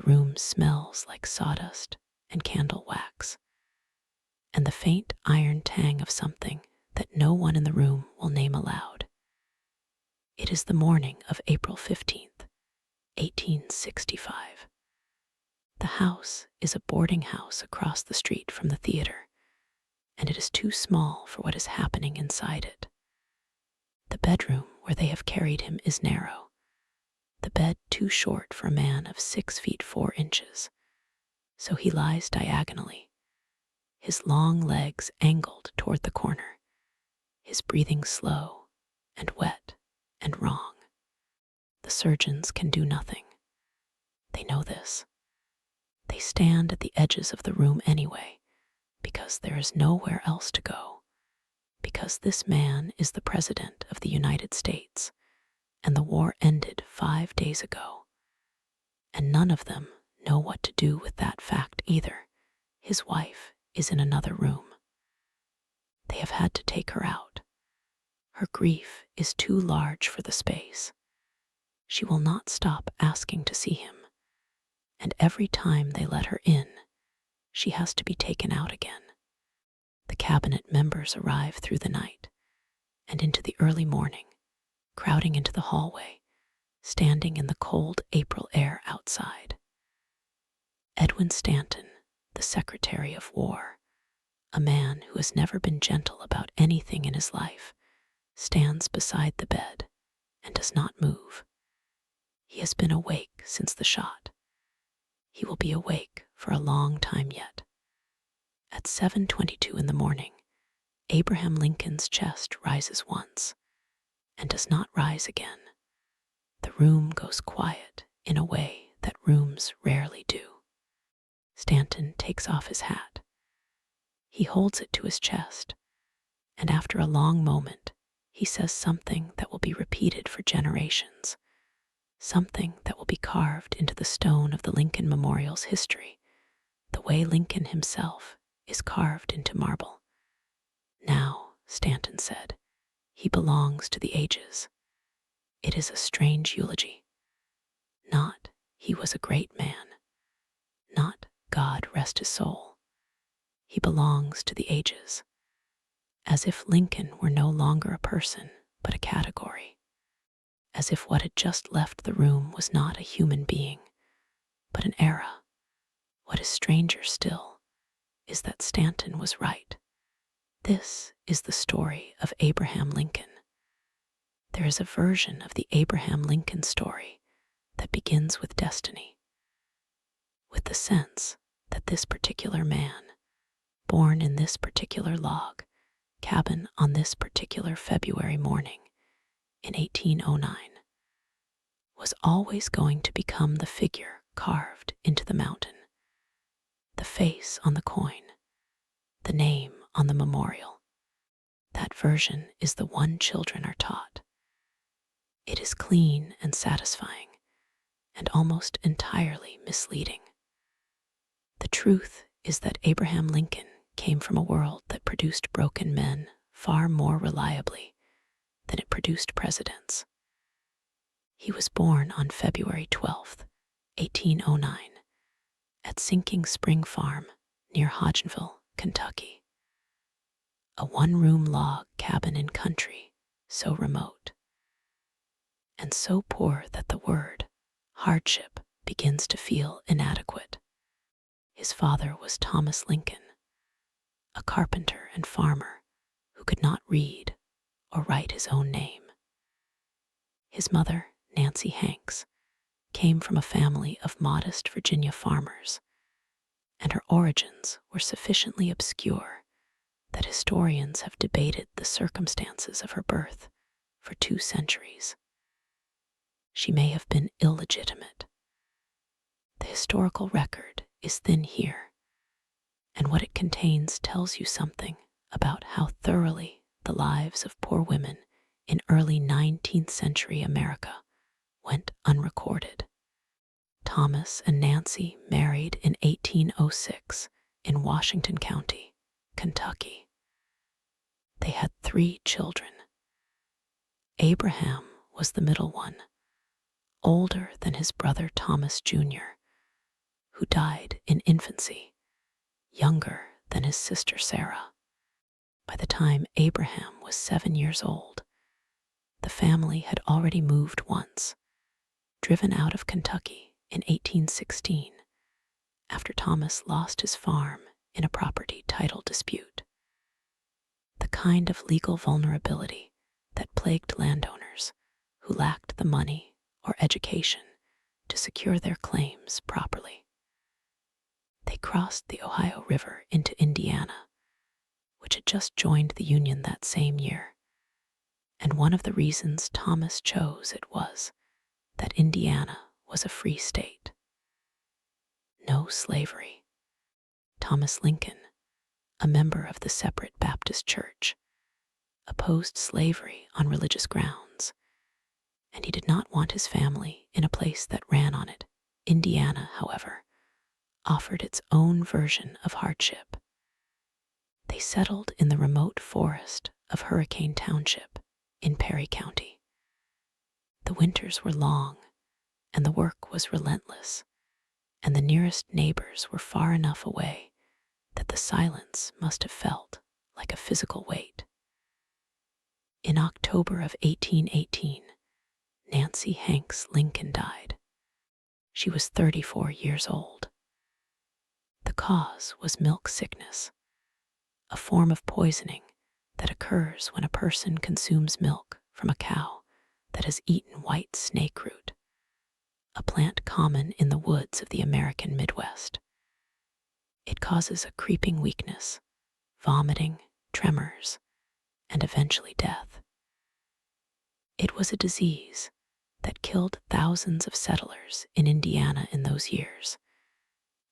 room smells like sawdust and candle wax, and the faint iron tang of something that no one in the room will name aloud. It is the morning of April 15th, 1865. The house is a boarding house across the street from the theater, and it is too small for what is happening inside it. The bedroom where they have carried him is narrow, the bed too short for a man of 6 feet 4 inches, so he lies diagonally, his long legs angled toward the corner, his breathing slow and wet and wrong. The surgeons can do nothing. They know this. They stand at the edges of the room anyway, because there is nowhere else to go, because this man is the President of the United States, and the war ended 5 days ago. And none of them know what to do with that fact either. His wife is in another room. They have had to take her out. Her grief is too large for the space. She will not stop asking to see him, and every time they let her in, she has to be taken out again. The cabinet members arrive through the night and into the early morning, crowding into the hallway, standing in the cold April air outside. Edwin Stanton, the Secretary of War, a man who has never been gentle about anything in his life, stands beside the bed and does not move. He has been awake since the shot. He will be awake for a long time yet. At 7:22 in the morning, Abraham Lincoln's chest rises once and does not rise again. The room goes quiet in a way that rooms rarely do. Stanton takes off his hat. He holds it to his chest, and after a long moment, he says something that will be repeated for generations, something that will be carved into the stone of the Lincoln Memorial's history, the way Lincoln himself is carved into marble. Now, Stanton said, he belongs to the ages. It is a strange eulogy. Not, he was a great man. Not, God rest his soul. He belongs to the ages. As if Lincoln were no longer a person, but a category. As if what had just left the room was not a human being, but an era. What is stranger still is that Stanton was right. This is the story of Abraham Lincoln. There is a version of the Abraham Lincoln story that begins with destiny, with the sense that this particular man, born in this particular log cabin on this particular February morning in 1809, was always going to become the figure carved into the mountain, the face on the coin, the name on the memorial. That version is the one children are taught. It is clean and satisfying, and almost entirely misleading. The truth is that Abraham Lincoln came from a world that produced broken men far more reliably than it produced presidents. He was born on February 12th, 1809, at Sinking Spring Farm near Hodgenville, Kentucky. A one-room log cabin in country so remote and so poor that the word hardship begins to feel inadequate. His father was Thomas Lincoln, a carpenter and farmer who could not read or write his own name. His mother, Nancy Hanks, came from a family of modest Virginia farmers, and her origins were sufficiently obscure that historians have debated the circumstances of her birth for 2 centuries. She may have been illegitimate. The historical record is thin here, and what it contains tells you something about how thoroughly the lives of poor women in early 19th century America went unrecorded. Thomas and Nancy married in 1806 in Washington County, Kentucky. They had 3 children. Abraham was the middle one, older than his brother Thomas Jr., who died in infancy, younger than his sister Sarah. By the time Abraham was 7 years old, the family had already moved once, driven out of Kentucky in 1816 after Thomas lost his farm in a property title dispute. The kind of legal vulnerability that plagued landowners who lacked the money or education to secure their claims properly. They crossed the Ohio River into Indiana, which had just joined the Union that same year, and one of the reasons Thomas chose it was that Indiana was a free state. No slavery. Thomas Lincoln, a member of the separate Baptist Church, opposed slavery on religious grounds, and he did not want his family in a place that ran on it. Indiana, however, offered its own version of hardship. They settled in the remote forest of Hurricane Township in Perry County. The winters were long, and the work was relentless, and the nearest neighbors were far enough away that the silence must have felt like a physical weight. In October of 1818, Nancy Hanks Lincoln died. She was 34 years old. The cause was milk sickness, a form of poisoning that occurs when a person consumes milk from a cow that has eaten white snake root, a plant common in the woods of the American Midwest. It causes a creeping weakness, vomiting, tremors, and eventually death. It was a disease that killed thousands of settlers in Indiana in those years,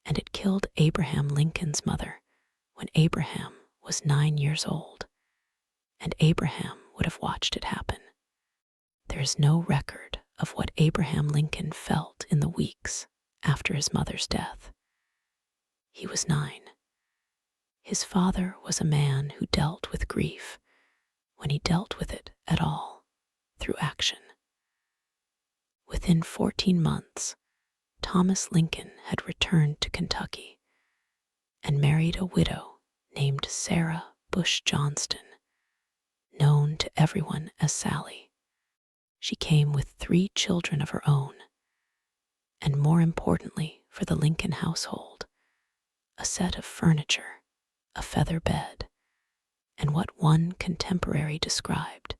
and it killed Abraham Lincoln's mother when Abraham was 9 years old, and Abraham would have watched it happen. There is no record of what Abraham Lincoln felt in the weeks after his mother's death. He was 9. His father was a man who dealt with grief, when he dealt with it at all, through action. Within 14 months, Thomas Lincoln had returned to Kentucky and married a widow named Sarah Bush Johnston, known to everyone as Sally. She came with 3 children of her own, and more importantly for the Lincoln household, a set of furniture, a feather bed, and what one contemporary described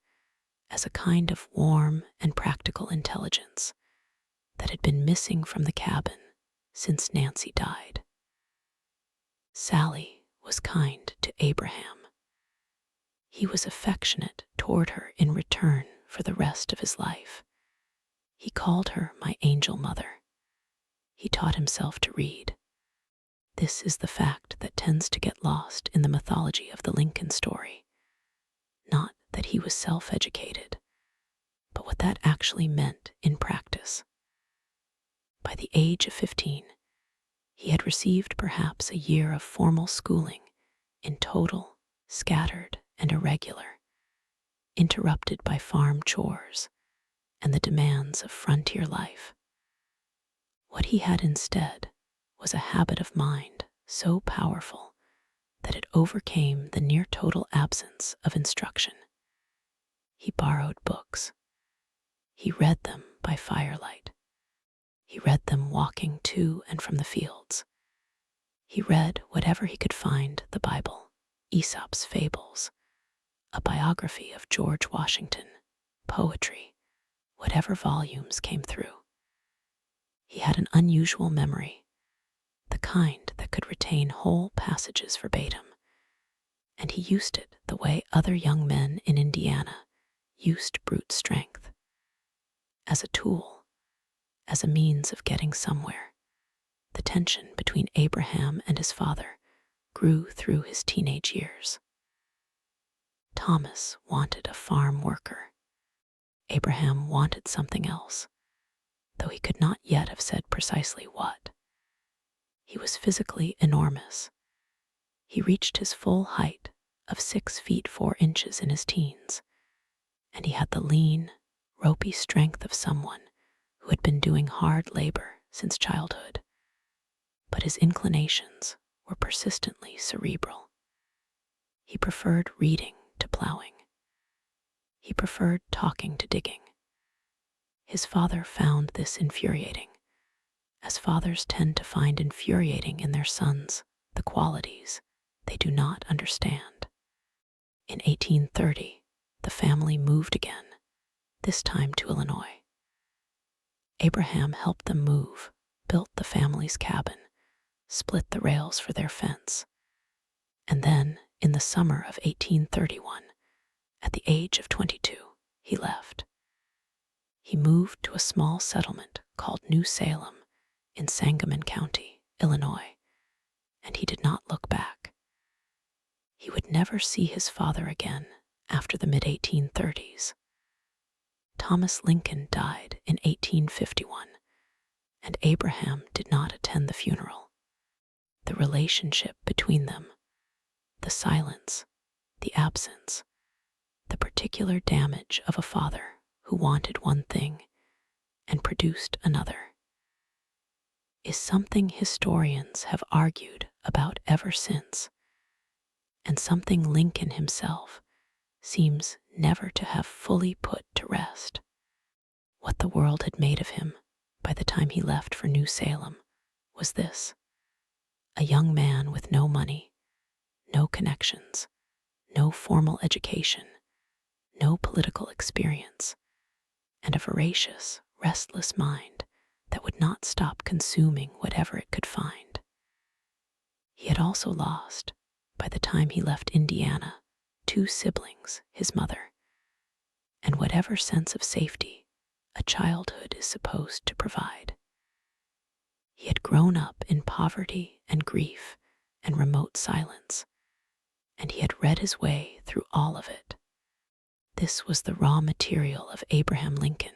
as a kind of warm and practical intelligence that had been missing from the cabin since Nancy died. Sally was kind to Abraham. He was affectionate toward her in return for the rest of his life. He called her my angel mother. He taught himself to read. This is the fact that tends to get lost in the mythology of the Lincoln story. Not that he was self-educated, but what that actually meant in practice. By the age of 15, he had received perhaps a year of formal schooling in total, scattered, and irregular, interrupted by farm chores and the demands of frontier life. What he had instead was a habit of mind so powerful that it overcame the near total absence of instruction. He borrowed books. He read them by firelight. He read them walking to and from the fields. He read whatever he could find: the Bible, Aesop's fables, a biography of George Washington, poetry, whatever volumes came through. He had an unusual memory, the kind that could retain whole passages verbatim, and he used it the way other young men in Indiana used brute strength, as a tool, as a means of getting somewhere. The tension between Abraham and his father grew through his teenage years. Thomas wanted a farm worker. Abraham wanted something else, though he could not yet have said precisely what. He was physically enormous. He reached his full height of 6 feet 4 inches in his teens, and he had the lean, ropey strength of someone who had been doing hard labor since childhood. but his inclinations were persistently cerebral. He preferred reading to plowing. He preferred talking to digging. His father found this infuriating, as fathers tend to find infuriating in their sons the qualities they do not understand. In 1830, the family moved again, this time to Illinois. Abraham helped them move, built the family's cabin, split the rails for their fence, and then, in the summer of 1831, at the age of 22, he left. He moved to a small settlement called New Salem in Sangamon County, Illinois, and he did not look back. He would never see his father again after the mid-1830s. Thomas Lincoln died in 1851, and Abraham did not attend the funeral. The relationship between them, the silence, the absence, the particular damage of a father who wanted one thing and produced another, is something historians have argued about ever since, and something Lincoln himself seems never to have fully put to rest. What the world had made of him by the time he left for New Salem was this: a young man with no money, no connections, no formal education, no political experience, and a voracious, restless mind that would not stop consuming whatever it could find. He had also lost, by the time he left Indiana, 2 siblings, his mother, and whatever sense of safety a childhood is supposed to provide. He had grown up in poverty and grief and remote silence, and he had read his way through all of it. This was the raw material of Abraham Lincoln.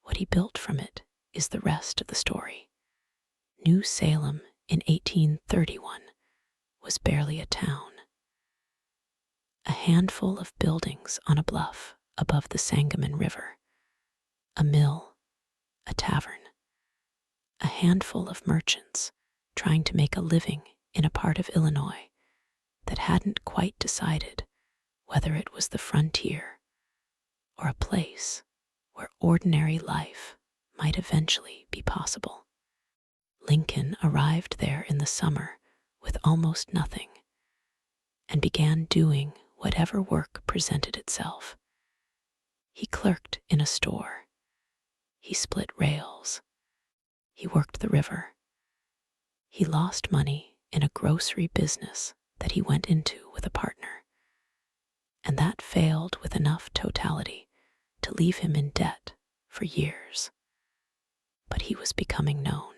What he built from it is the rest of the story. New Salem in 1831 was barely a town. A handful of buildings on a bluff above the Sangamon River, a mill, a tavern, a handful of merchants trying to make a living in a part of Illinois that hadn't quite decided whether it was the frontier or a place where ordinary life might eventually be possible. Lincoln arrived there in the summer with almost nothing and began doing whatever work presented itself. He clerked in a store. He split rails. He worked the river. He lost money in a grocery business that he went into with a partner, and that failed with enough totality to leave him in debt for years. But he was becoming known.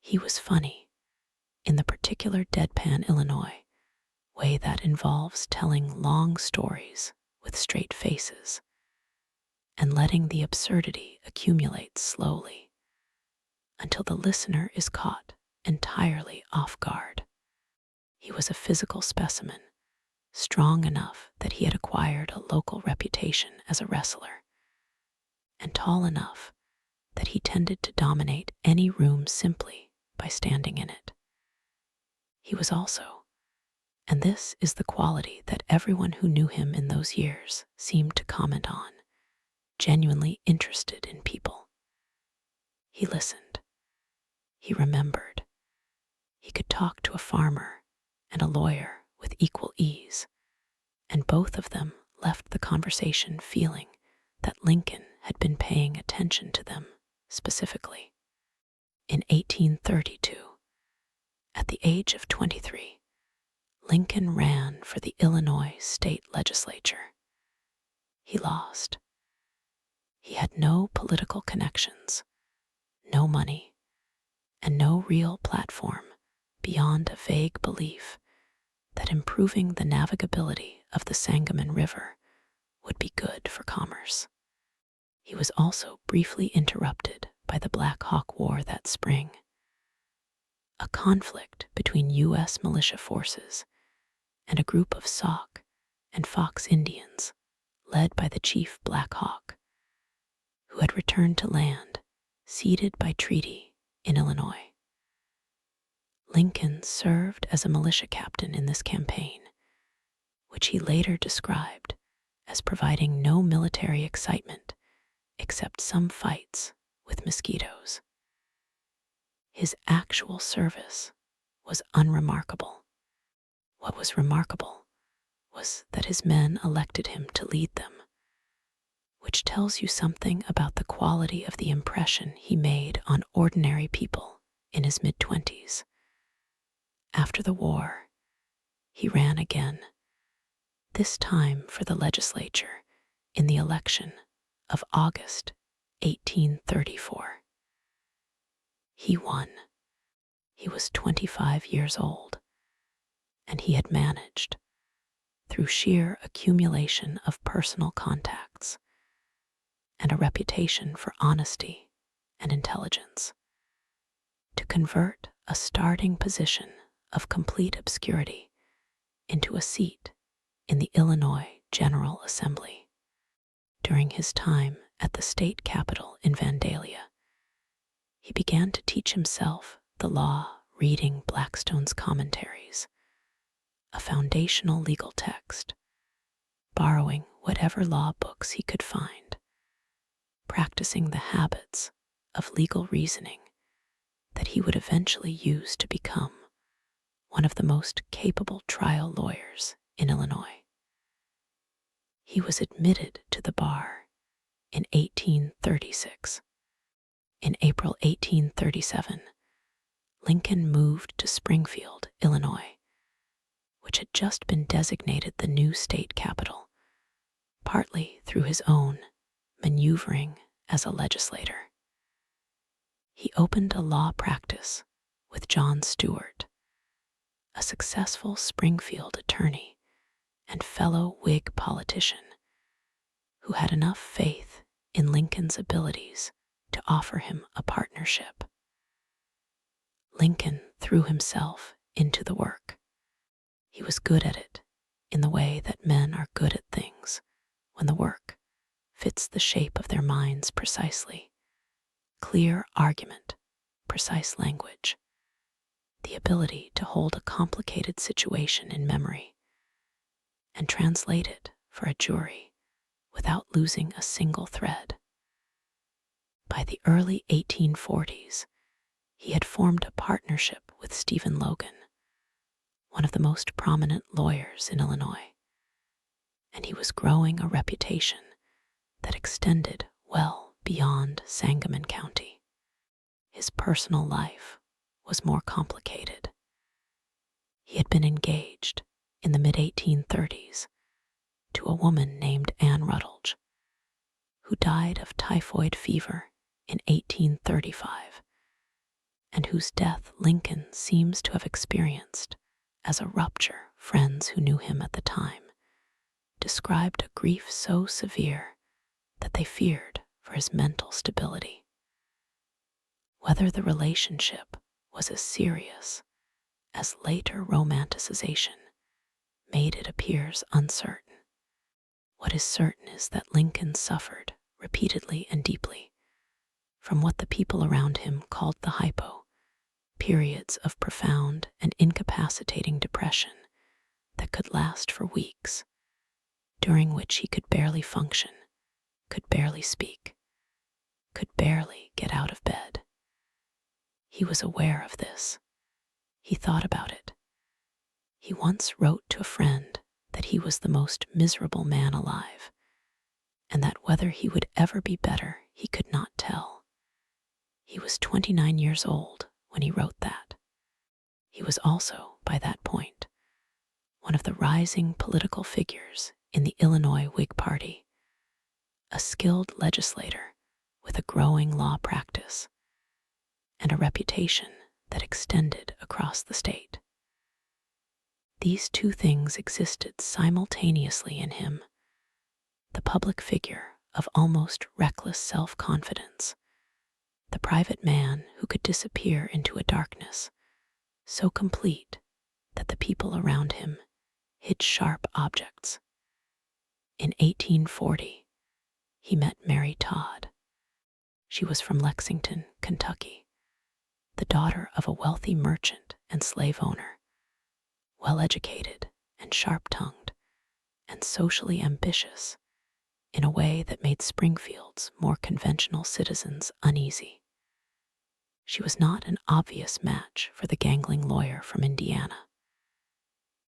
He was funny, in the particular deadpan Illinois way that involves telling long stories with straight faces and letting the absurdity accumulate slowly until the listener is caught entirely off guard. He was a physical specimen, strong enough that he had acquired a local reputation as a wrestler, and tall enough that he tended to dominate any room simply by standing in it. He was also, and this is the quality that everyone who knew him in those years seemed to comment on, genuinely interested in people. He listened. He remembered. He could talk to a farmer and a lawyer with equal ease, and both of them left the conversation feeling that Lincoln had been paying attention to them specifically. In 1832, at the age of 23, Lincoln ran for the Illinois state legislature. He lost. He had no political connections, no money, and no real platform beyond a vague belief that improving the navigability of the Sangamon River would be good for commerce. He was also briefly interrupted by the Black Hawk War that spring, a conflict between U.S. militia forces and a group of Sauk and Fox Indians led by the chief Black Hawk, who had returned to land ceded by treaty in Illinois. Lincoln served as a militia captain in this campaign, which he later described as providing no military excitement except some fights with mosquitoes. His actual service was unremarkable. What was remarkable was that his men elected him to lead them, which tells you something about the quality of the impression he made on ordinary people in his mid-20s. After the war, he ran again, this time for the legislature in the election of August 1834. He won. He was 25 years old, and he had managed, through sheer accumulation of personal contacts and a reputation for honesty and intelligence, to convert a starting position of complete obscurity into a seat in the Illinois General Assembly. During his time at the state capitol in Vandalia, he began to teach himself the law reading Blackstone's commentaries, a foundational legal text, borrowing whatever law books he could find, practicing the habits of legal reasoning that he would eventually use to become one of the most capable trial lawyers in Illinois. He was admitted to the bar in 1836. In April 1837, Lincoln moved to Springfield, Illinois, which had just been designated the new state capital, partly through his own maneuvering as a legislator. He opened a law practice with John Stewart, a successful Springfield attorney and fellow Whig politician who had enough faith in Lincoln's abilities to offer him a partnership. Lincoln threw himself into the work. He was good at it in the way that men are good at things when the work fits the shape of their minds precisely. Clear argument, precise language, the ability to hold a complicated situation in memory and translate it for a jury without losing a single thread. By the early 1840s, he had formed a partnership with Stephen Logan, one of the most prominent lawyers in Illinois, and he was growing a reputation that extended well beyond Sangamon County. His personal life was more complicated. He had been engaged in the mid-1830s to a woman named Anne Rutledge, who died of typhoid fever in 1835, and whose death Lincoln seems to have experienced as a rupture. Friends who knew him at the time described a grief so severe that they feared for his mental stability. Whether the relationship was as serious as later romanticization made it appears uncertain. What is certain is that Lincoln suffered repeatedly and deeply from what the people around him called the hypo, periods of profound and incapacitating depression that could last for weeks, during which he could barely function, could barely speak, could barely get out of bed. He was aware of this. He thought about it. He once wrote to a friend that he was the most miserable man alive, and that whether he would ever be better he could not tell. He was 29 years old when he wrote that. He was also, by that point, one of the rising political figures in the Illinois Whig Party, a skilled legislator with a growing law practice and a reputation that extended across the state. These two things existed simultaneously in him: the public figure of almost reckless self-confidence, the private man who could disappear into a darkness so complete that the people around him hid sharp objects. In 1840, he met Mary Todd. She was from Lexington, Kentucky, the daughter of a wealthy merchant and slave owner, well-educated and sharp-tongued, and socially ambitious in a way that made Springfield's more conventional citizens uneasy. She was not an obvious match for the gangling lawyer from Indiana.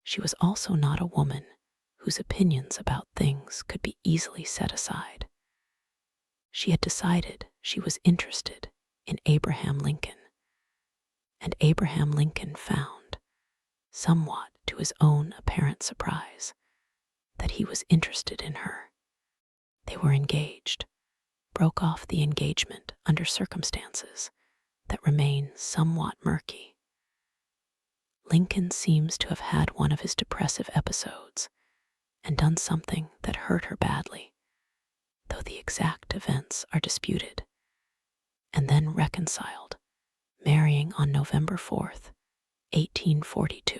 She was also not a woman whose opinions about things could be easily set aside. She had decided she was interested in Abraham Lincoln, and Abraham Lincoln found, somewhat to his own apparent surprise, that he was interested in her. They were engaged, broke off the engagement under circumstances that remain somewhat murky. Lincoln seems to have had one of his depressive episodes and done something that hurt her badly, though the exact events are disputed, and then reconciled, marrying on November 4th, 1842.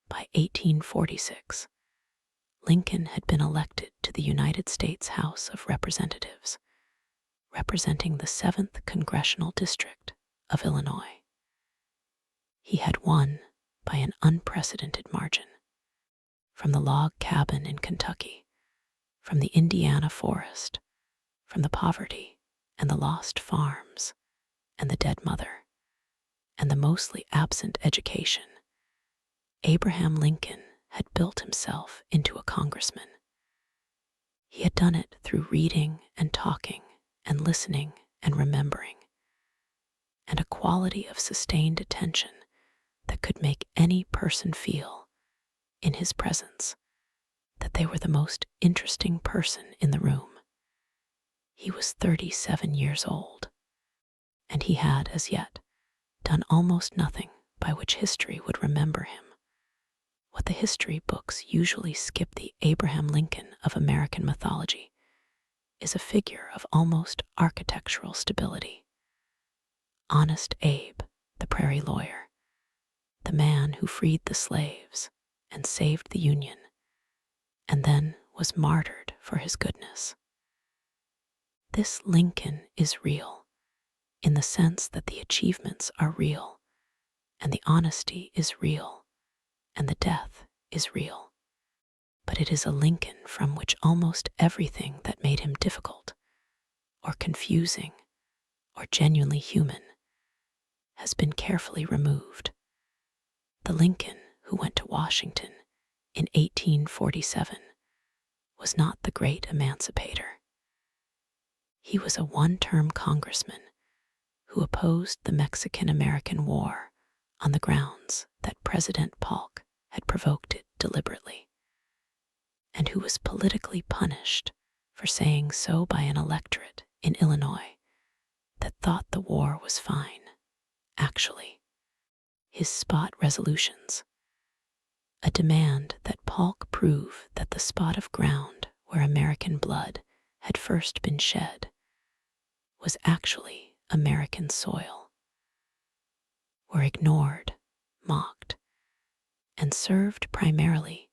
By 1846, Lincoln had been elected to the United States House of Representatives, representing the 7th Congressional District of Illinois. He had won by an unprecedented margin. From the log cabin in Kentucky, from the Indiana forest, from the poverty and the lost farms and the dead mother, and the mostly absent education, Abraham Lincoln had built himself into a congressman. He had done it through reading and talking and listening and remembering, and a quality of sustained attention that could make any person feel, in his presence, that they were the most interesting person in the room. He was 37 years old, and he had, as yet, done almost nothing by which history would remember him. What the history books usually skip the Abraham Lincoln of American mythology is a figure of almost architectural stability. Honest Abe, the prairie lawyer, the man who freed the slaves and saved the Union, and then was martyred for his goodness. This Lincoln is real, in the sense that the achievements are real, and the honesty is real, and the death is real. But it is a Lincoln from which almost everything that made him difficult, or confusing, or genuinely human, has been carefully removed. The Lincoln who went to Washington in 1847 was not the great emancipator. He was a one-term congressman who opposed the Mexican-American War on the grounds that President Polk had provoked it deliberately, and who was politically punished for saying so by an electorate in Illinois that thought the war was fine. Actually, his spot resolutions, a demand that Polk prove that the spot of ground where American blood had first been shed was actually American soil, were ignored, mocked, and served primarily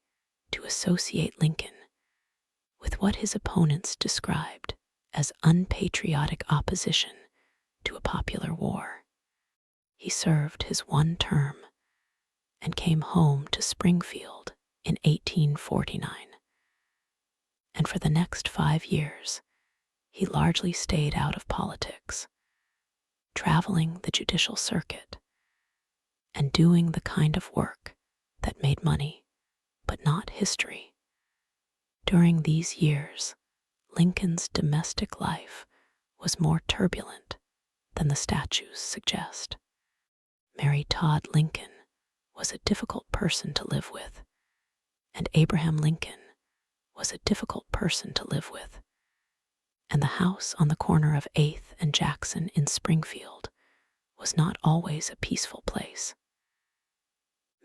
to associate Lincoln with what his opponents described as unpatriotic opposition to a popular war. He served his one term and came home to Springfield in 1849. And for the next 5 years, he largely stayed out of politics, traveling the judicial circuit and doing the kind of work that made money, but not history. During these years, Lincoln's domestic life was more turbulent than the statues suggest. Mary Todd Lincoln was a difficult person to live with, and Abraham Lincoln was a difficult person to live with, and the house on the corner of 8th and Jackson in Springfield was not always a peaceful place.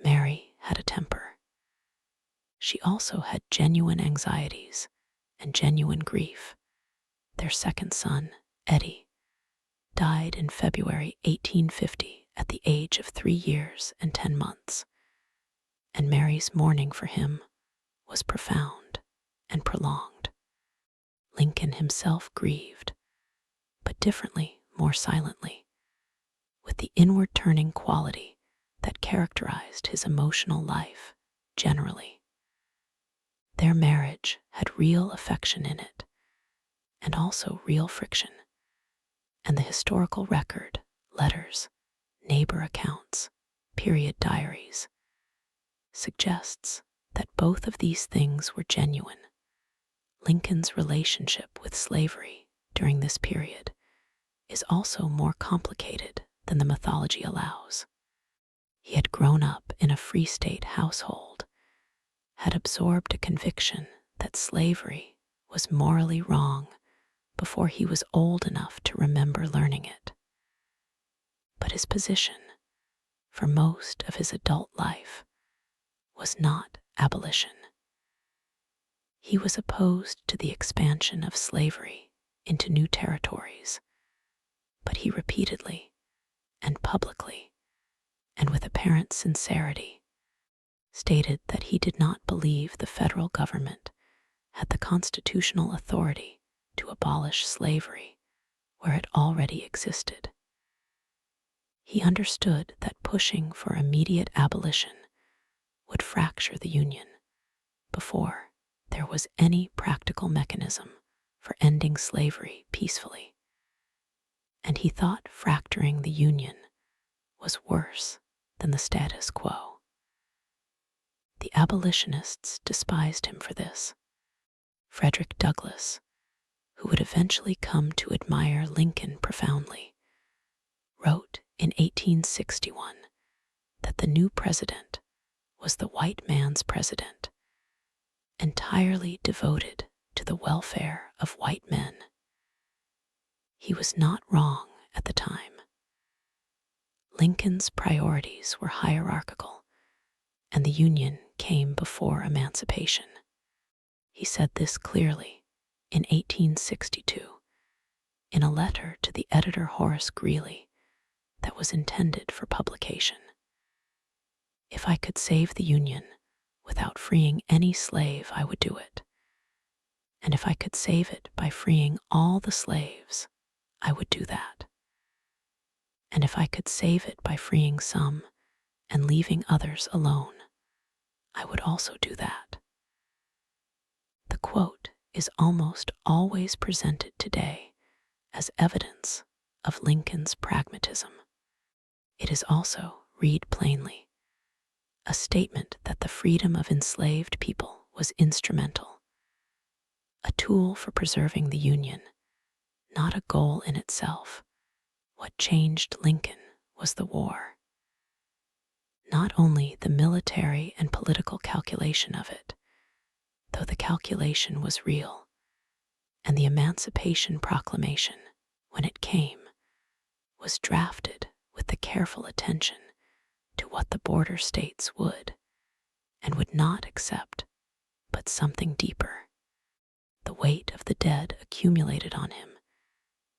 Mary had a temper. She also had genuine anxieties and genuine grief. Their second son, Eddie, died in February 1850 at the age of 3 years and 10 months, and Mary's mourning for him was profound and prolonged. Lincoln himself grieved, but differently, more silently, with the inward turning quality that characterized his emotional life generally. Their marriage had real affection in it, and also real friction, and the historical record, letters, neighbor accounts, period diaries, suggests that both of these things were genuine. Lincoln's relationship with slavery during this period is also more complicated than the mythology allows. He had grown up in a free state household, had absorbed a conviction that slavery was morally wrong before he was old enough to remember learning it. But his position, for most of his adult life, was not abolition. He was opposed to the expansion of slavery into new territories, but he repeatedly and publicly, and with apparent sincerity, stated that he did not believe the federal government had the constitutional authority to abolish slavery where it already existed. He understood that pushing for immediate abolition would fracture the Union before there was any practical mechanism for ending slavery peacefully, and he thought fracturing the Union was worse than the status quo. The abolitionists despised him for this. Frederick Douglass, who would eventually come to admire Lincoln profoundly, wrote in 1861 that the new president was the white man's president, entirely devoted to the welfare of white men. He was not wrong at the time. Lincoln's priorities were hierarchical, and the Union came before emancipation. He said this clearly in 1862 in a letter to the editor Horace Greeley that was intended for publication. If I could save the Union without freeing any slave, I would do it. And if I could save it by freeing all the slaves, I would do that. And if I could save it by freeing some and leaving others alone, I would also do that. The quote is almost always presented today as evidence of Lincoln's pragmatism. It is also, read plainly, a statement that the freedom of enslaved people was instrumental, a tool for preserving the Union, not a goal in itself. What changed Lincoln was the war. Not only the military and political calculation of it, though the calculation was real, and the Emancipation Proclamation, when it came, was drafted with the careful attention to what the border states would and would not accept, but something deeper. The weight of the dead accumulated on him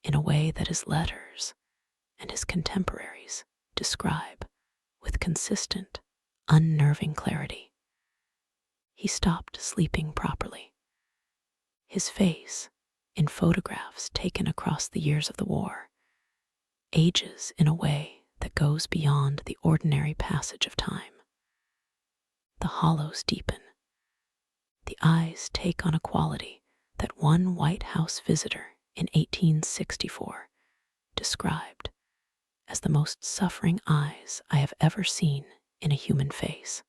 in a way that his letters and his contemporaries describe with consistent, unnerving clarity. He stopped sleeping properly. His face, in photographs taken across the years of the war, ages in a way that goes beyond the ordinary passage of time. The hollows deepen. The eyes take on a quality that one White House visitor in 1864 described as the most suffering eyes I have ever seen in a human face.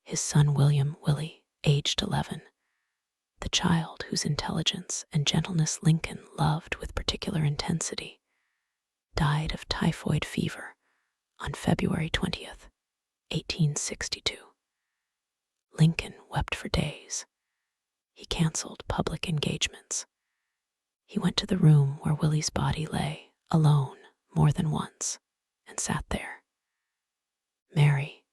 His son William Willie, aged 11, the child whose intelligence and gentleness Lincoln loved with particular intensity, died of typhoid fever on February 20th, 1862. Lincoln wept for days. He canceled public engagements. He went to the room where Willie's body lay, alone, more than once, and sat there. Mary,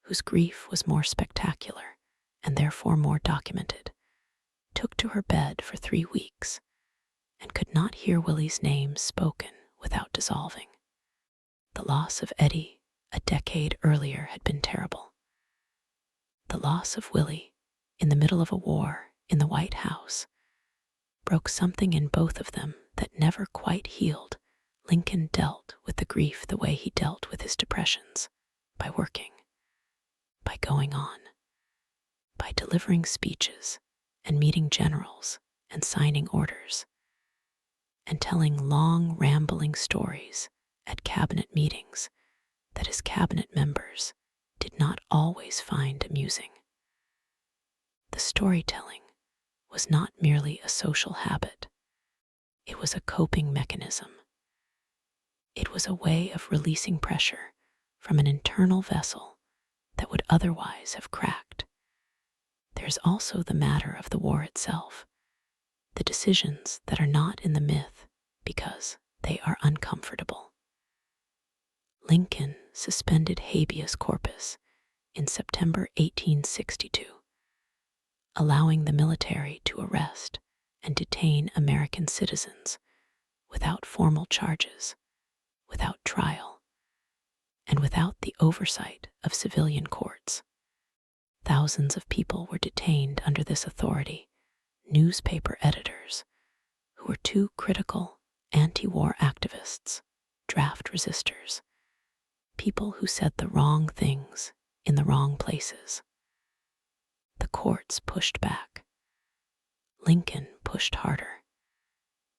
whose grief was more spectacular and therefore more documented, took to her bed for 3 weeks and could not hear Willie's name spoken without dissolving. The loss of Eddie a decade earlier had been terrible. The loss of Willie, in the middle of a war in the White House, broke something in both of them that never quite healed. Lincoln dealt with the grief the way he dealt with his depressions, by working, by going on, by delivering speeches and meeting generals and signing orders, and telling long, rambling stories at cabinet meetings that his cabinet members did not always find amusing. The storytelling was not merely a social habit, it was a coping mechanism. It was a way of releasing pressure from an internal vessel that would otherwise have cracked. There's also the matter of the war itself, the decisions that are not in the myth because they are uncomfortable. Lincoln suspended habeas corpus in September 1862, allowing the military to arrest and detain American citizens without formal charges, without trial, and without the oversight of civilian courts. Thousands of people were detained under this authority, newspaper editors who were too critical, anti-war activists, draft resistors, people who said the wrong things in the wrong places. The courts pushed back. Lincoln pushed harder.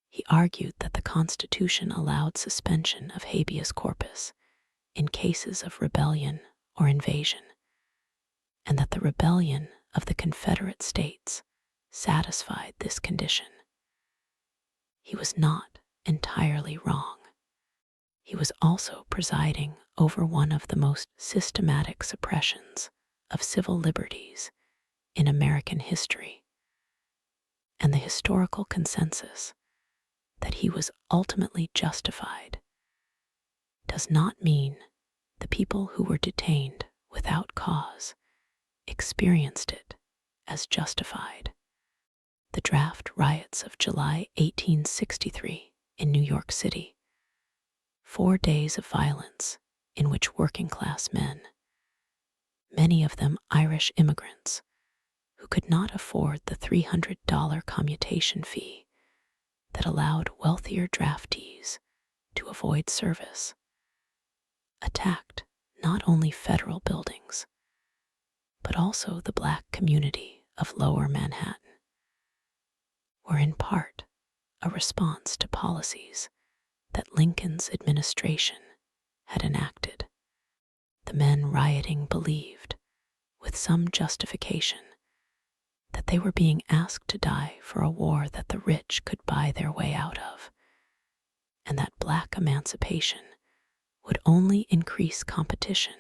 He argued that the Constitution allowed suspension of habeas corpus in cases of rebellion or invasion, and that the rebellion of the Confederate States satisfied this condition. He was not entirely wrong. He was also presiding over one of the most systematic suppressions of civil liberties in American history, and the historical consensus that he was ultimately justified does not mean the people who were detained without cause experienced it as justified. The draft riots of July 1863 in New York City, 4 days of violence in which working-class men, many of them Irish immigrants, who could not afford the $300 commutation fee that allowed wealthier draftees to avoid service, attacked not only federal buildings, but also the Black community of Lower Manhattan, were in part a response to policies that Lincoln's administration had enacted. The men rioting believed, with some justification, that they were being asked to die for a war that the rich could buy their way out of, and that Black emancipation would only increase competition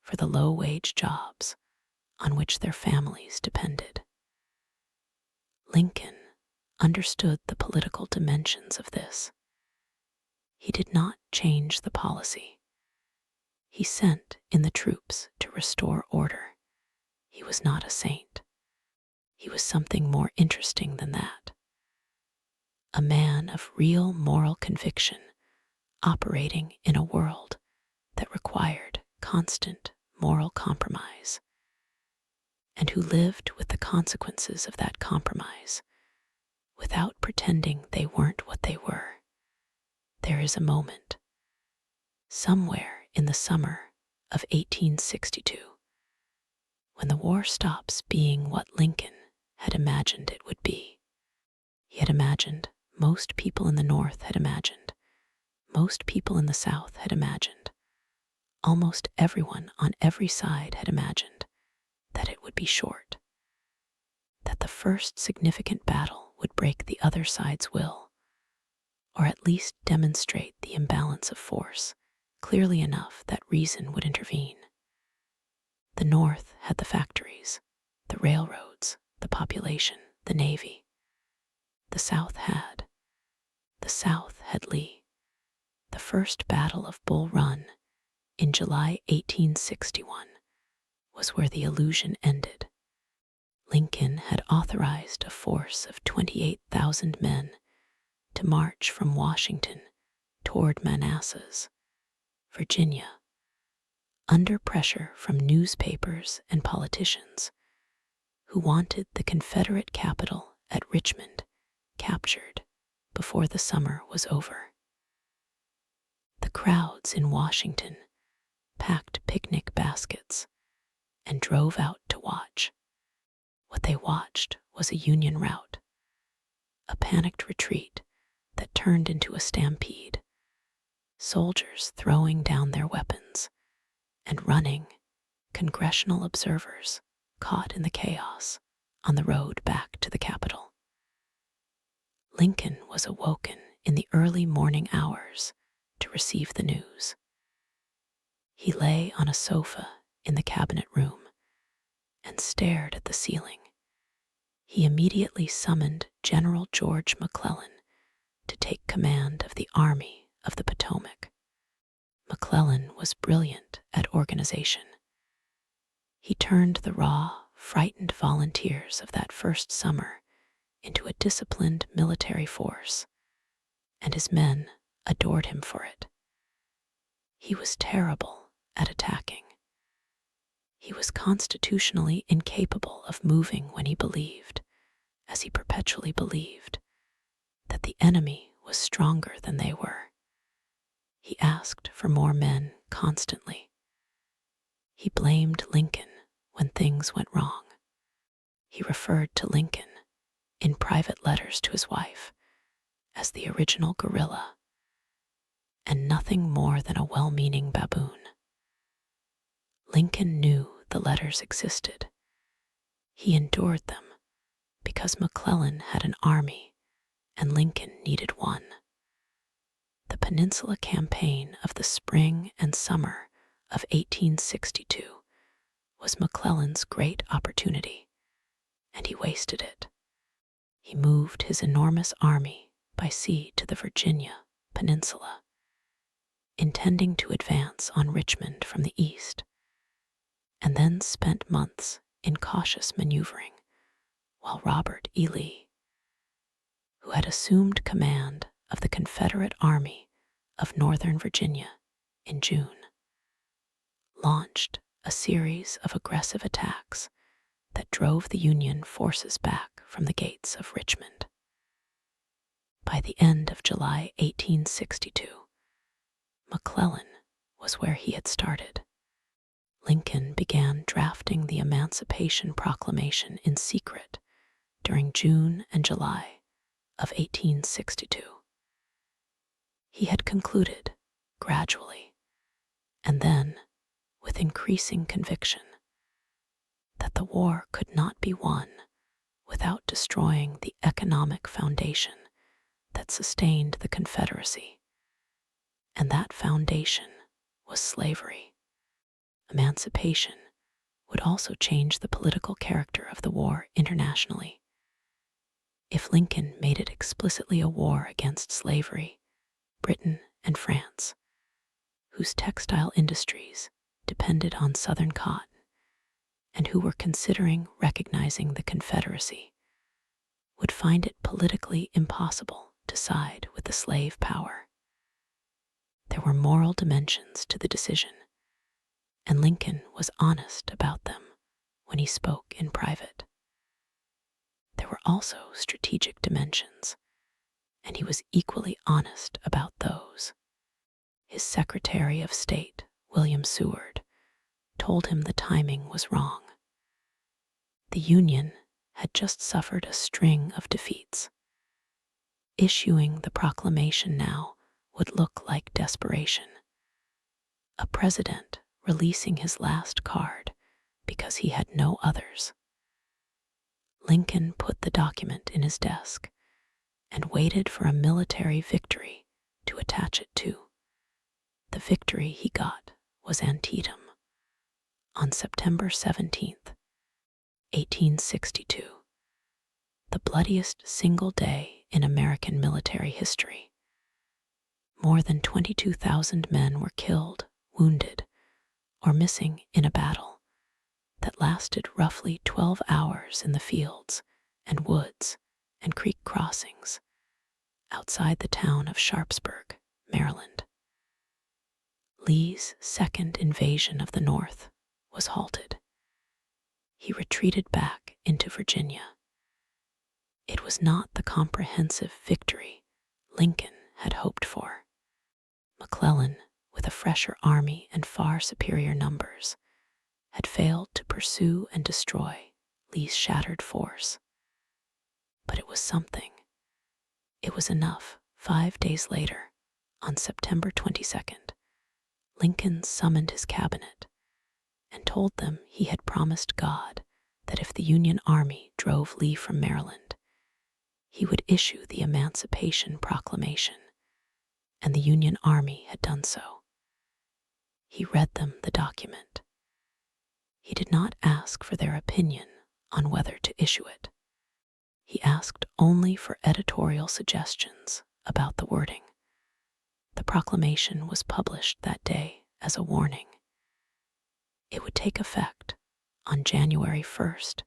for the low-wage jobs on which their families depended. Lincoln understood the political dimensions of this. He did not change the policy. He sent in the troops to restore order. He was not a saint. He was something more interesting than that. A man of real moral conviction, operating in a world that required constant moral compromise, and who lived with the consequences of that compromise without pretending they weren't what they were. There is a moment, somewhere in the summer of 1862, when the war stops being what Lincoln had imagined it would be. He had imagined, most people in the North had imagined, most people in the South had imagined, almost everyone on every side had imagined that it would be short, that the first significant battle would break the other side's will, or at least demonstrate the imbalance of force clearly enough that reason would intervene. The North had the factories, the railroads, the population, the Navy. The South had Lee. The first battle of Bull Run in July 1861 was where the illusion ended. Lincoln had authorized a force of 28,000 men to march from Washington toward Manassas, Virginia, under pressure from newspapers and politicians who wanted the Confederate capital at Richmond captured before the summer was over. The crowds in Washington packed picnic baskets drove out to watch. What they watched was a Union rout, a panicked retreat that turned into a stampede, soldiers throwing down their weapons and running, congressional observers caught in the chaos on the road back to the Capitol. Lincoln was awoken in the early morning hours to receive the news. He lay on a sofa in the cabinet room and stared at the ceiling. He immediately summoned General George McClellan to take command of the Army of the Potomac. McClellan was brilliant at organization. He turned the raw, frightened volunteers of that first summer into a disciplined military force, and his men adored him for it. He was terrible at attacking. He was constitutionally incapable of moving when he believed, as he perpetually believed, that the enemy was stronger than they were. He asked for more men constantly. He blamed Lincoln when things went wrong. He referred to Lincoln, in private letters to his wife, as the original guerrilla, and nothing more than a well-meaning baboon. Lincoln knew the letters existed. He endured them because McClellan had an army and Lincoln needed one. The Peninsula Campaign of the spring and summer of 1862 was McClellan's great opportunity, and he wasted it. He moved his enormous army by sea to the Virginia Peninsula, intending to advance on Richmond from the east, and then spent months in cautious maneuvering while Robert E. Lee, who had assumed command of the Confederate Army of Northern Virginia in June, launched a series of aggressive attacks that drove the Union forces back from the gates of Richmond. By the end of July 1862, McClellan was where he had started. Lincoln began drafting the Emancipation Proclamation in secret during June and July of 1862. He had concluded, gradually, and then with increasing conviction, that the war could not be won without destroying the economic foundation that sustained the Confederacy, and that foundation was slavery. Emancipation would also change the political character of the war internationally. If Lincoln made it explicitly a war against slavery, Britain and France, whose textile industries depended on Southern cotton, and who were considering recognizing the Confederacy, would find it politically impossible to side with the slave power. There were moral dimensions to the decision, and Lincoln was honest about them when he spoke in private. There were also strategic dimensions, and he was equally honest about those. His Secretary of State, William Seward, told him the timing was wrong. The Union had just suffered a string of defeats. Issuing the proclamation now would look like desperation. A president releasing his last card because he had no others. Lincoln put the document in his desk and waited for a military victory to attach it to. The victory he got was Antietam on September 17th, 1862, the bloodiest single day in American military history. More than 22,000 men were killed, wounded, or missing in a battle that lasted roughly 12 hours in the fields and woods and creek crossings outside the town of Sharpsburg, Maryland. Lee's second invasion of the North was halted. He retreated back into Virginia. It was not the comprehensive victory Lincoln had hoped for. McClellan, with a fresher army and far superior numbers, had failed to pursue and destroy Lee's shattered force. But it was something. It was enough. 5 days later, on September 22nd, Lincoln summoned his cabinet and told them he had promised God that if the Union Army drove Lee from Maryland, he would issue the Emancipation Proclamation, and the Union Army had done so. He read them the document. He did not ask for their opinion on whether to issue it. He asked only for editorial suggestions about the wording. The proclamation was published that day as a warning. It would take effect on January 1st,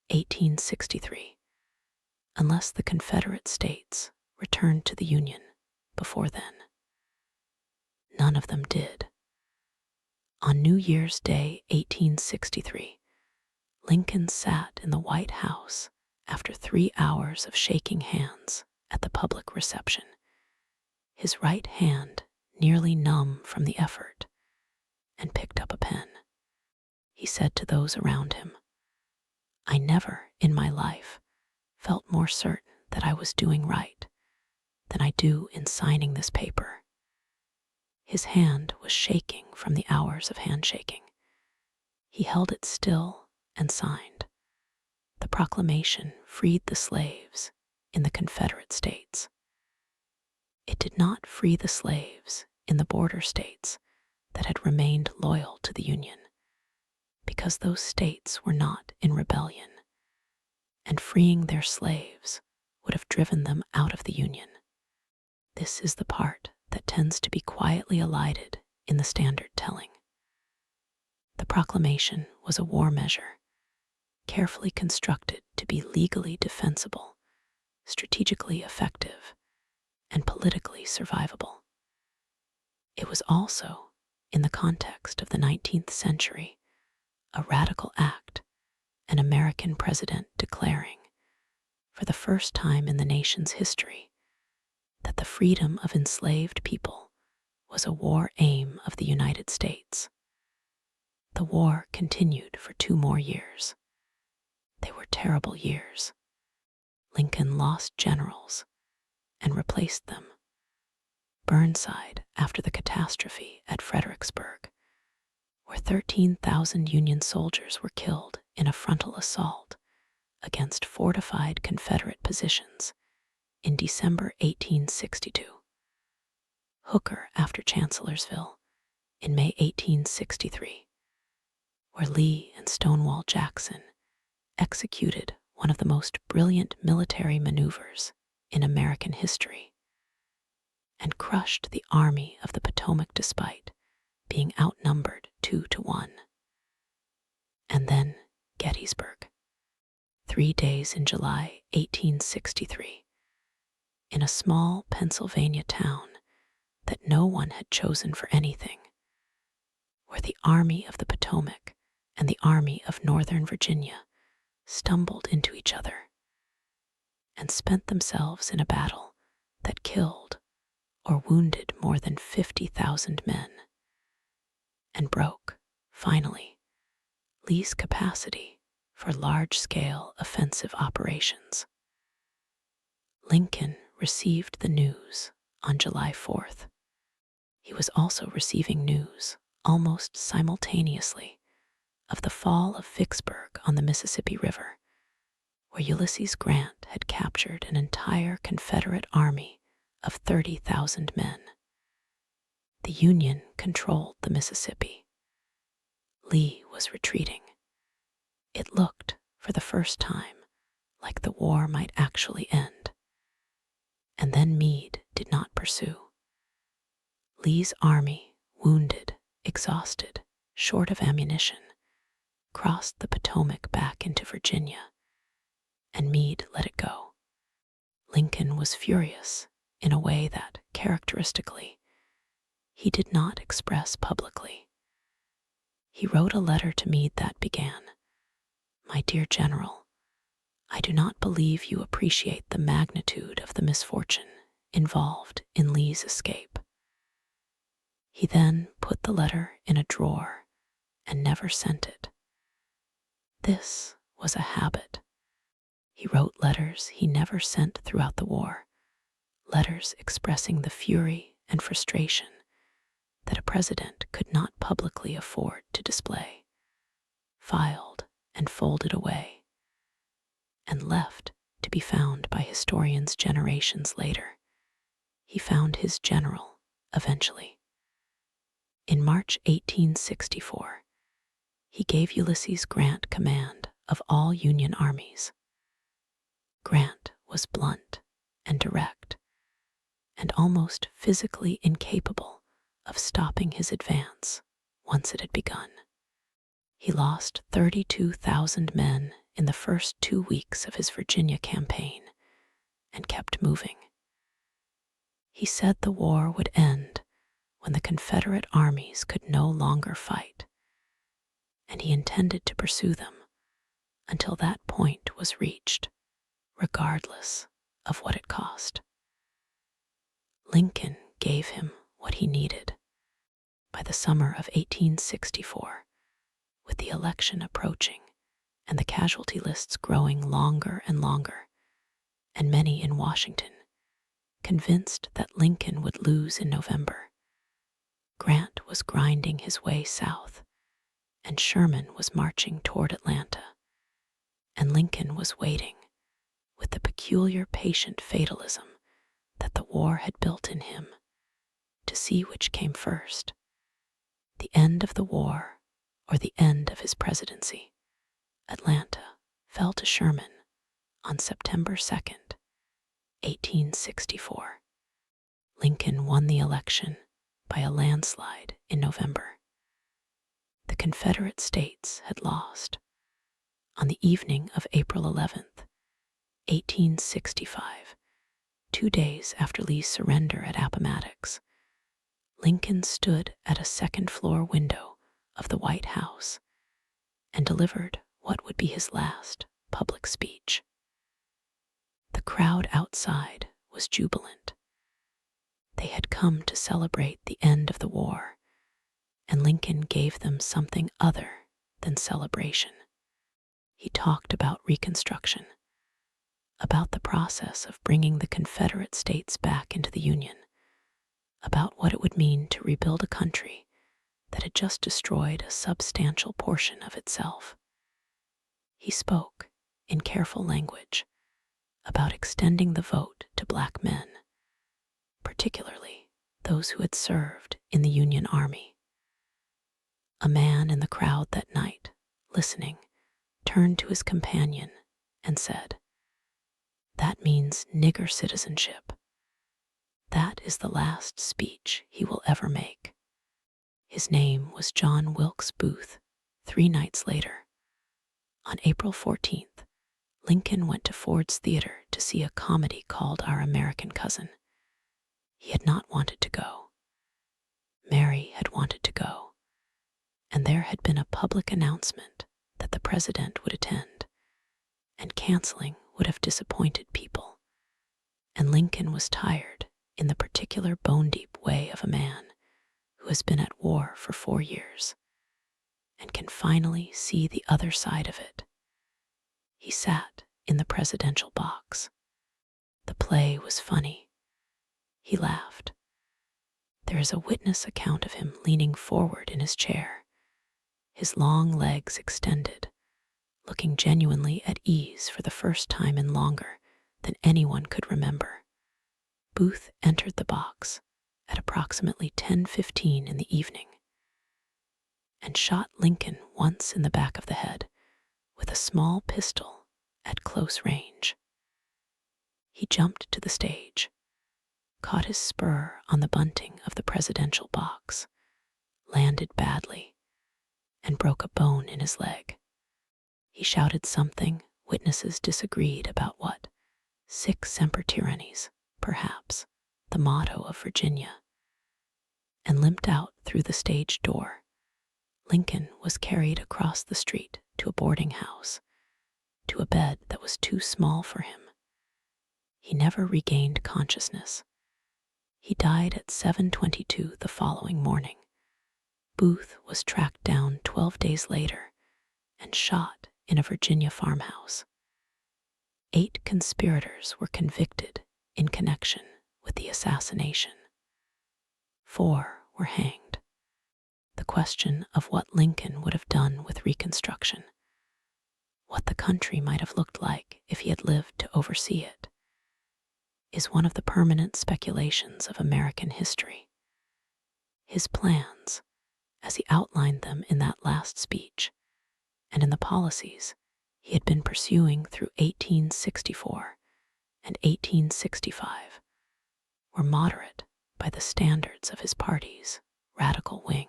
1863, unless the Confederate States returned to the Union before then. None of them did. On New Year's Day, 1863, Lincoln sat in the White House after 3 hours of shaking hands at the public reception, his right hand nearly numb from the effort, and picked up a pen. He said to those around him, "I never in my life felt more certain that I was doing right than I do in signing this paper." His hand was shaking from the hours of handshaking. He held it still and signed. The proclamation freed the slaves in the Confederate States. It did not free the slaves in the border states that had remained loyal to the Union, because those states were not in rebellion, and freeing their slaves would have driven them out of the Union. This is the part that tends to be quietly elided in the standard telling. The proclamation was a war measure, carefully constructed to be legally defensible, strategically effective, and politically survivable. It was also, in the context of the 19th century, a radical act, an American president declaring, for the first time in the nation's history, that the freedom of enslaved people was a war aim of the United States. The war continued for 2 more years. They were terrible years. Lincoln lost generals and replaced them. Burnside after the catastrophe at Fredericksburg, where 13,000 Union soldiers were killed in a frontal assault against fortified Confederate positions in December 1862. Hooker after Chancellorsville in May 1863, where Lee and Stonewall Jackson executed one of the most brilliant military maneuvers in American history and crushed the Army of the Potomac despite being outnumbered 2-1. And then Gettysburg, 3 days in July 1863, in a small Pennsylvania town that no one had chosen for anything, where the Army of the Potomac and the Army of Northern Virginia stumbled into each other and spent themselves in a battle that killed or wounded more than 50,000 men, and broke, finally, Lee's capacity for large-scale offensive operations. Lincoln received the news on July 4th. He was also receiving news, almost simultaneously, of the fall of Vicksburg on the Mississippi River, where Ulysses Grant had captured an entire Confederate army of 30,000 men. The Union controlled the Mississippi. Lee was retreating. It looked, for the first time, like the war might actually end. And then Meade did not pursue. Lee's army, wounded, exhausted, short of ammunition, crossed the Potomac back into Virginia, and Meade let it go. Lincoln was furious in a way that, characteristically, he did not express publicly. He wrote a letter to Meade that began, "My dear General, I do not believe you appreciate the magnitude of the misfortune involved in Lee's escape." He then put the letter in a drawer and never sent it. This was a habit. He wrote letters he never sent throughout the war, letters expressing the fury and frustration that a president could not publicly afford to display, filed and folded away, and left to be found by historians generations later. He found his general eventually. In March 1864, he gave Ulysses Grant command of all Union armies. Grant was blunt and direct, and almost physically incapable of stopping his advance once it had begun. He lost 32,000 men in the first 2 weeks of his Virginia campaign and kept moving. He said the war would end when the Confederate armies could no longer fight, and he intended to pursue them until that point was reached, regardless of what it cost. Lincoln gave him what he needed. By the summer of 1864, with the election approaching and the casualty lists growing longer and longer, and many in Washington convinced that Lincoln would lose in November, Grant was grinding his way south, and Sherman was marching toward Atlanta, and Lincoln was waiting with the peculiar patient fatalism that the war had built in him to see which came first, the end of the war or the end of his presidency. Atlanta fell to Sherman on September 2nd, 1864. Lincoln won the election by a landslide in November. The Confederate States had lost. On the evening of April 11th, 1865, 2 days after Lee's surrender at Appomattox, Lincoln stood at a second-floor window of the White House and delivered what would be his last public speech. The crowd outside was jubilant. They had come to celebrate the end of the war, and Lincoln gave them something other than celebration. He talked about reconstruction, about the process of bringing the Confederate States back into the Union, about what it would mean to rebuild a country that had just destroyed a substantial portion of itself. He spoke, in careful language, about extending the vote to black men, particularly those who had served in the Union Army. A man in the crowd that night, listening, turned to his companion and said, "That means nigger citizenship. That is the last speech he will ever make." His name was John Wilkes Booth. 3 nights later, on April 14th, Lincoln went to Ford's Theater to see a comedy called Our American Cousin. He had not wanted to go. Mary had wanted to go, and there had been a public announcement that the president would attend, and canceling would have disappointed people, and Lincoln was tired in the particular bone-deep way of a man who has been at war for 4 years and can finally see the other side of it. He sat in the presidential box. The play was funny. He laughed. There is a witness account of him leaning forward in his chair, his long legs extended, looking genuinely at ease for the first time in longer than anyone could remember. Booth entered the box at approximately 10:15 in the evening and shot Lincoln once in the back of the head with a small pistol at close range. He jumped to the stage, caught his spur on the bunting of the presidential box, landed badly, and broke a bone in his leg. He shouted something witnesses disagreed about what, "Sic semper tyrannis," perhaps, the motto of Virginia, and limped out through the stage door. Lincoln was carried across the street to a boarding house, to a bed that was too small for him. He never regained consciousness. He died at 7:22 the following morning. Booth was tracked down 12 days later and shot in a Virginia farmhouse. 8 conspirators were convicted in connection with the assassination. 4 were hanged. The question of what Lincoln would have done with Reconstruction, what the country might have looked like if he had lived to oversee it, is one of the permanent speculations of American history. His plans, as he outlined them in that last speech, and in the policies he had been pursuing through 1864 and 1865, were moderate by the standards of his party's radical wing.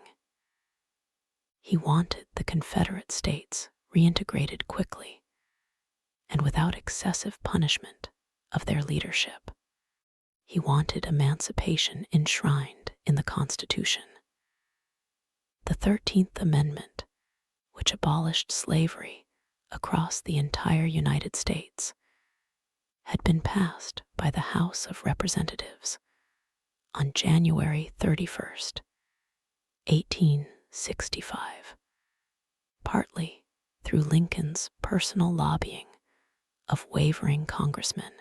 He wanted the Confederate States reintegrated quickly and without excessive punishment of their leadership. He wanted emancipation enshrined in the Constitution. The 13th Amendment, which abolished slavery across the entire United States, had been passed by the House of Representatives on January 31st, 1865, partly through Lincoln's personal lobbying of wavering congressmen,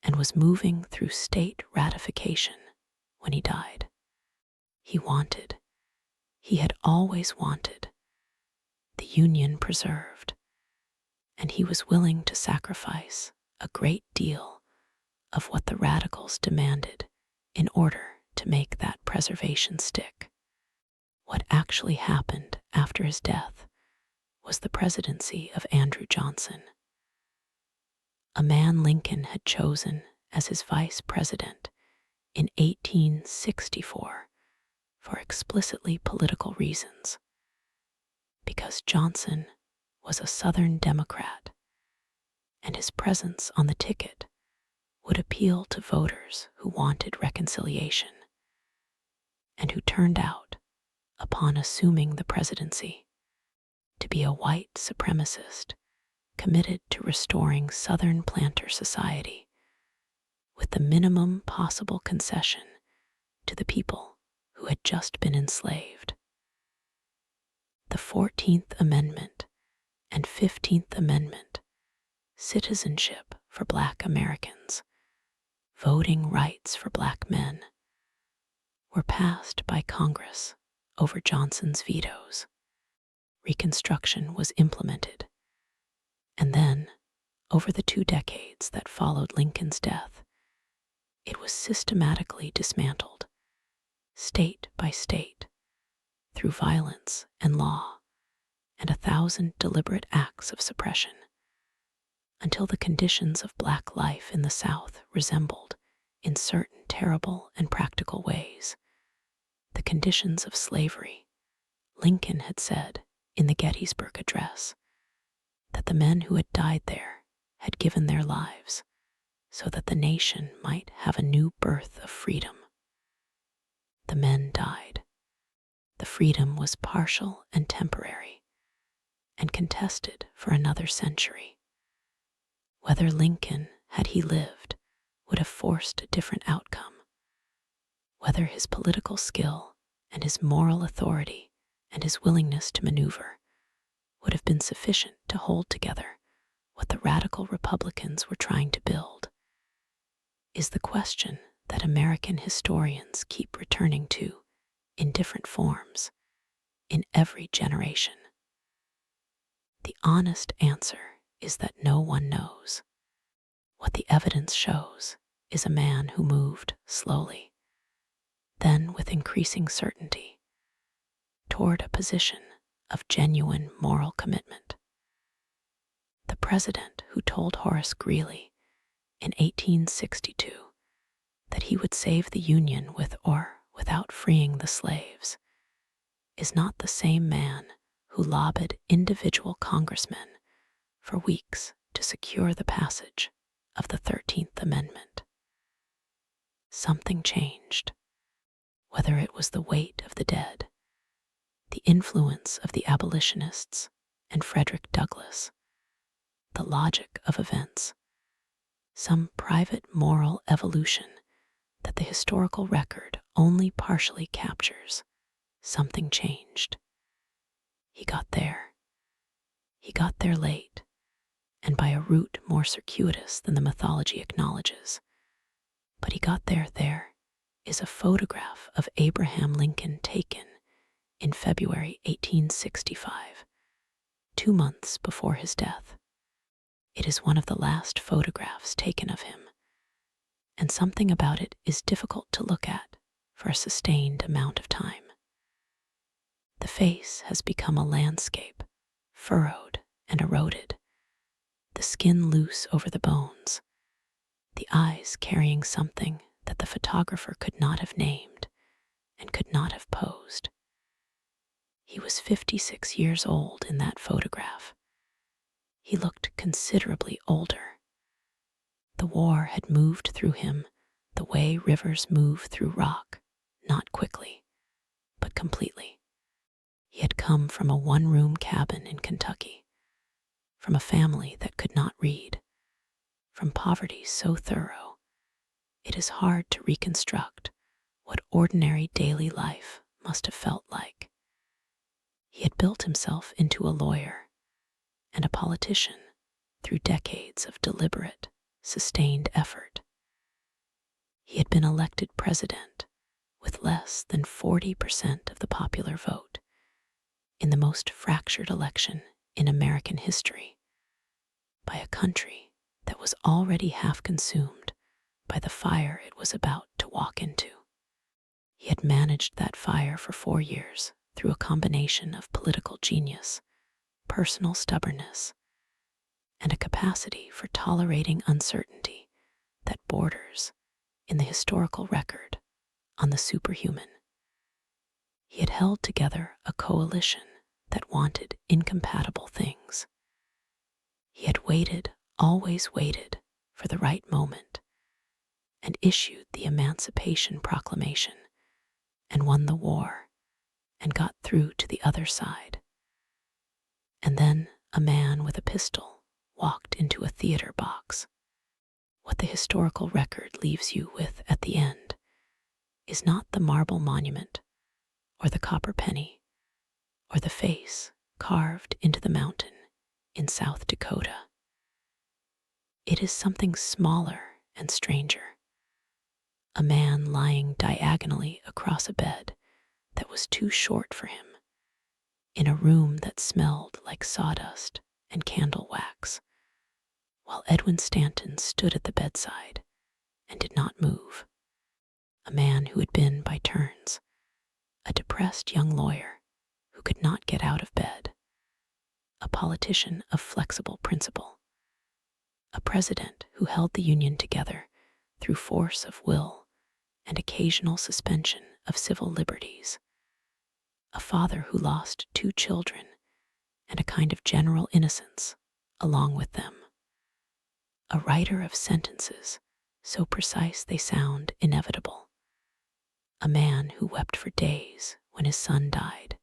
and was moving through state ratification when he died. He had always wanted, the Union preserved, and he was willing to sacrifice a great deal of what the radicals demanded in order to make that preservation stick. What actually happened after his death was the presidency of Andrew Johnson, a man Lincoln had chosen as his vice president in 1864 for explicitly political reasons, because Johnson was a Southern Democrat, and his presence on the ticket would appeal to voters who wanted reconciliation, and who turned out, upon assuming the presidency, to be a white supremacist committed to restoring Southern planter society with the minimum possible concession to the people who had just been enslaved. The 14th Amendment and 15th Amendment, citizenship for Black Americans, voting rights for Black men, were passed by Congress over Johnson's vetoes. Reconstruction was implemented, and then, over the 2 decades that followed Lincoln's death, it was systematically dismantled, state by state, through violence and law and 1,000 deliberate acts of suppression, until the conditions of Black life in the South resembled, in certain terrible and practical ways, the conditions of slavery. Lincoln had said in the Gettysburg Address that the men who had died there had given their lives so that the nation might have a new birth of freedom. The men died. The freedom was partial and temporary, and contested for another century. Whether Lincoln, had he lived, would have forced a different outcome, whether his political skill and his moral authority and his willingness to maneuver would have been sufficient to hold together what the radical Republicans were trying to build, is the question that American historians keep returning to in different forms in every generation. The honest answer is that no one knows. What the evidence shows is a man who moved slowly, then with increasing certainty, toward a position of genuine moral commitment. The president who told Horace Greeley in 1862 that he would save the Union with or without freeing the slaves is not the same man who lobbied individual congressmen for weeks to secure the passage of the 13th Amendment. Something changed, whether it was the weight of the dead, the influence of the abolitionists and Frederick Douglass, the logic of events, some private moral evolution that the historical record only partially captures. Something changed. He got there. He got there late, and by a route more circuitous than the mythology acknowledges. But he got there. There is a photograph of Abraham Lincoln taken in February 1865, 2 months before his death. It is one of the last photographs taken of him, and something about it is difficult to look at for a sustained amount of time. The face has become a landscape, furrowed and eroded, the skin loose over the bones, the eyes carrying something that the photographer could not have named and could not have posed. He was 56 years old in that photograph. He looked considerably older. The war had moved through him the way rivers move through rock, not quickly, but completely. He had come from a one-room cabin in Kentucky, from a family that could not read, from poverty so thorough it is hard to reconstruct what ordinary daily life must have felt like. He had built himself into a lawyer and a politician through decades of deliberate, sustained effort. He had been elected president with less than 40% of the popular vote in the most fractured election in American history, by a country that was already half consumed by the fire it was about to walk into. He had managed that fire for 4 years through a combination of political genius, personal stubbornness, and a capacity for tolerating uncertainty that borders, in the historical record, on the superhuman. He had held together a coalition that wanted incompatible things. He had waited, always waited, for the right moment, and issued the Emancipation Proclamation, and won the war, and got through to the other side. And then a man with a pistol walked into a theater box. What the historical record leaves you with at the end is not the marble monument, or the copper penny, or the face carved into the mountain in South Dakota. It is something smaller and stranger. A man lying diagonally across a bed that was too short for him, in a room that smelled like sawdust and candle wax, while Edwin Stanton stood at the bedside and did not move. A man who had been, by turns, a depressed young lawyer who could not get out of bed, a politician of flexible principle, a president who held the Union together through force of will and occasional suspension of civil liberties, a father who lost 2 children and a kind of general innocence along with them, a writer of sentences so precise they sound inevitable, a man who wept for days when his son died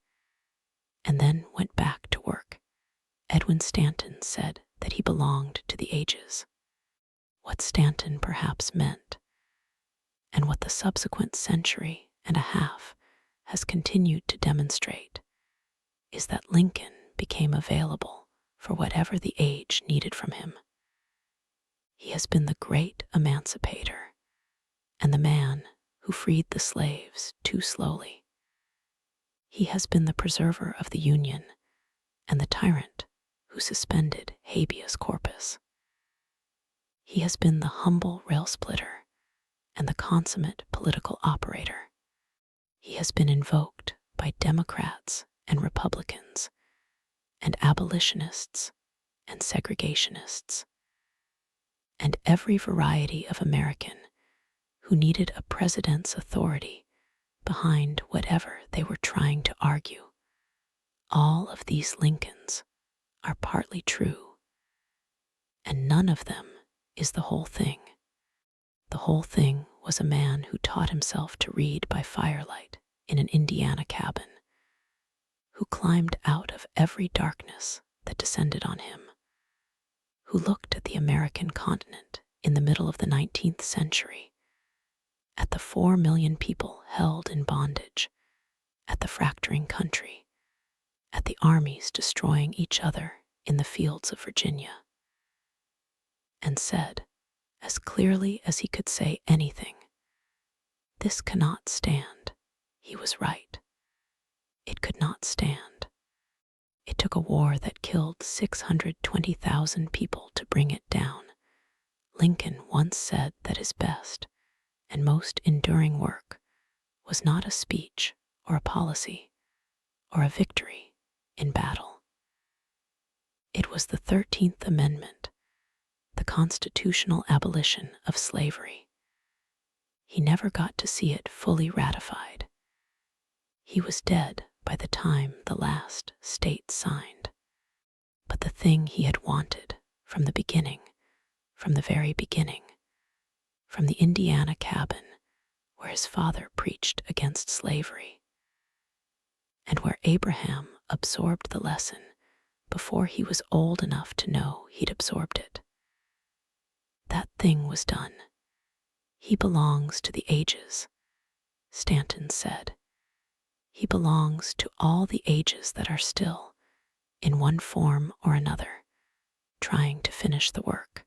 and then went back to work. Edwin Stanton said that he belonged to the ages. What Stanton perhaps meant, and what the subsequent century and a half has continued to demonstrate, is that Lincoln became available for whatever the age needed from him. He has been the great emancipator and the man who freed the slaves too slowly. He has been the preserver of the Union and the tyrant who suspended habeas corpus. He has been the humble rail splitter and the consummate political operator. He has been invoked by Democrats and Republicans and abolitionists and segregationists, and every variety of American who needed a president's authority behind whatever they were trying to argue. All of these Lincolns are partly true, and none of them is the whole thing. The whole thing was a man who taught himself to read by firelight in an Indiana cabin, who climbed out of every darkness that descended on him, who looked at the American continent in the middle of the 19th century, at the 4 million people held in bondage, at the fracturing country, at the armies destroying each other in the fields of Virginia, and said, as clearly as he could say anything, "This cannot stand." He was right. It could not stand. It took a war that killed 620,000 people to bring it down. Lincoln once said that his best and most enduring work was not a speech or a policy or a victory in battle. It was the 13th Amendment, the constitutional abolition of slavery. He never got to see it fully ratified. He was dead by the time the last state signed. But the thing he had wanted from the beginning, from the very beginning, from the Indiana cabin where his father preached against slavery, and where Abraham absorbed the lesson before he was old enough to know he'd absorbed it. That thing was done. He belongs to the ages, Stanton said. He belongs to all the ages that are still, in one form or another, trying to finish the work.